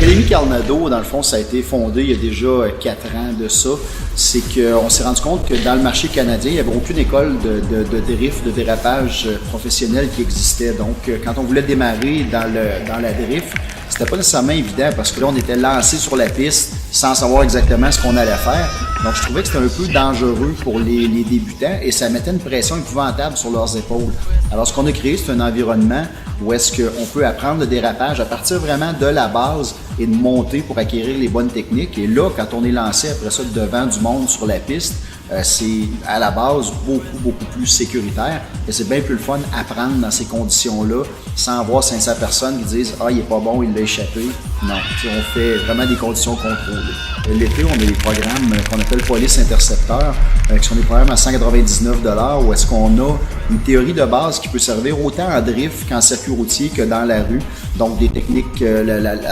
l'Académie Carnado, dans le fond, ça a été fondé il y a déjà 4 ans de ça. C'est qu'on s'est rendu compte que dans le marché canadien, il n'y avait aucune école de drift, de dérapage professionnel qui existait. Donc, quand on voulait démarrer dans la drift, c'était pas nécessairement évident parce que là, on était lancé sur la piste sans savoir exactement ce qu'on allait faire. Donc, je trouvais que c'était un peu dangereux pour les débutants et ça mettait une pression épouvantable sur leurs épaules. Alors, ce qu'on a créé, c'est un environnement où est-ce qu'on peut apprendre le dérapage à partir vraiment de la base et de monter pour acquérir les bonnes techniques. Et là, quand on est lancé après ça devant du monde sur la piste, c'est à la base beaucoup plus sécuritaire et c'est bien plus le fun apprendre dans ces conditions-là sans avoir 500 personnes qui disent « Ah, il est pas bon, il l'a échappé ». Non, on fait vraiment des conditions contrôlées. L'été, on a des programmes qu'on appelle Police Intercepteur, qui sont des programmes à 199 $ où est-ce qu'on a une théorie de base qui peut servir autant en drift qu'en circuit routier que dans la rue. Donc, des techniques,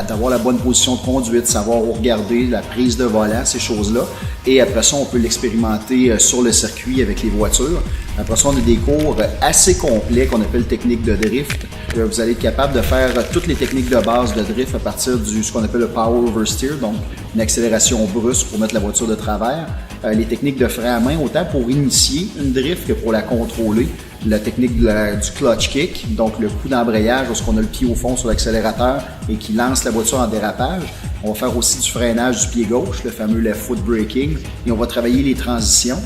d'avoir la bonne position de conduite, savoir où regarder, la prise de volant, ces choses-là. Et après ça, on peut l'expérimenter sur le circuit avec les voitures. Après ça, on a des cours assez complets qu'on appelle techniques de drift. Vous allez être capable de faire toutes les techniques de base de drift à partir du ce qu'on appelle le power oversteer, donc une accélération brusque pour mettre la voiture de travers. Les techniques de frein à main, autant pour initier une drift que pour la contrôler. La technique du clutch kick, donc le coup d'embrayage lorsqu'on a le pied au fond sur l'accélérateur et qui lance la voiture en dérapage. On va faire aussi du freinage du pied gauche, le fameux left foot braking, et on va travailler les transitions.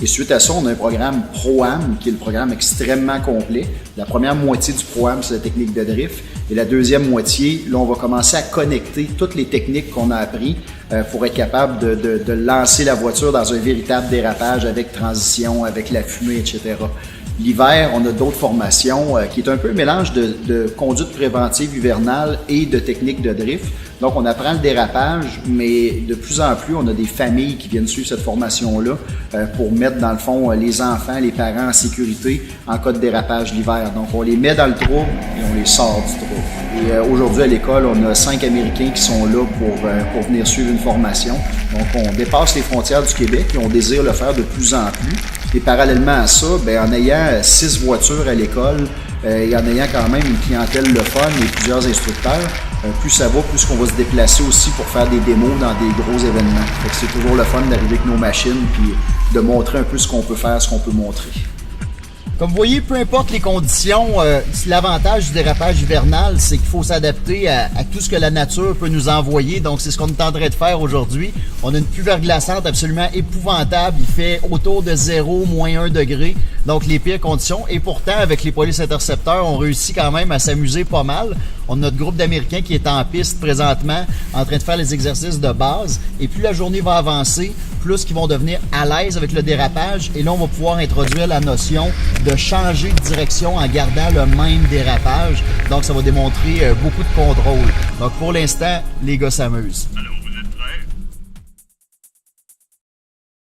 Et suite à ça, on a un programme Pro-Am, qui est le programme extrêmement complet. La première moitié du Pro-Am, c'est la technique de drift. Et la deuxième moitié, là, on va commencer à connecter toutes les techniques qu'on a apprises pour être capable de lancer la voiture dans un véritable dérapage avec transition, avec la fumée, etc. L'hiver, on a d'autres formations qui est un peu un mélange de conduite préventive hivernale et de techniques de drift. Donc, on apprend le dérapage, mais de plus en plus, on a des familles qui viennent suivre cette formation-là pour mettre, dans le fond, les enfants, les parents en sécurité en cas de dérapage l'hiver. Donc, on les met dans le trouble et on les sort du trouble. Et aujourd'hui, à l'école, on a 5 Américains qui sont là pour venir suivre une formation. Donc, on dépasse les frontières du Québec et on désire le faire de plus en plus. Et parallèlement à ça, en ayant 6 voitures à l'école et en ayant quand même une clientèle le fun et plusieurs instructeurs, plus ça va, plus qu'on va se déplacer aussi pour faire des démos dans des gros événements. Fait que c'est toujours le fun d'arriver avec nos machines puis de montrer un peu ce qu'on peut faire, ce qu'on peut montrer. Comme vous voyez, peu importe les conditions, l'avantage du dérapage hivernal, c'est qu'il faut s'adapter à tout ce que la nature peut nous envoyer. Donc, c'est ce qu'on est en train de faire aujourd'hui. On a une pluie verglaçante absolument épouvantable. Il fait autour de 0, moins 1 degré. Donc, les pires conditions. Et pourtant, avec les polices intercepteurs, on réussit quand même à s'amuser pas mal. On a notre groupe d'Américains qui est en piste présentement, en train de faire les exercices de base. Et plus la journée va avancer, plus qu'ils vont devenir à l'aise avec le dérapage. Et là, on va pouvoir introduire la notion de changer de direction en gardant le même dérapage. Donc, ça va démontrer beaucoup de contrôle. Donc, pour l'instant, les gars s'amusent.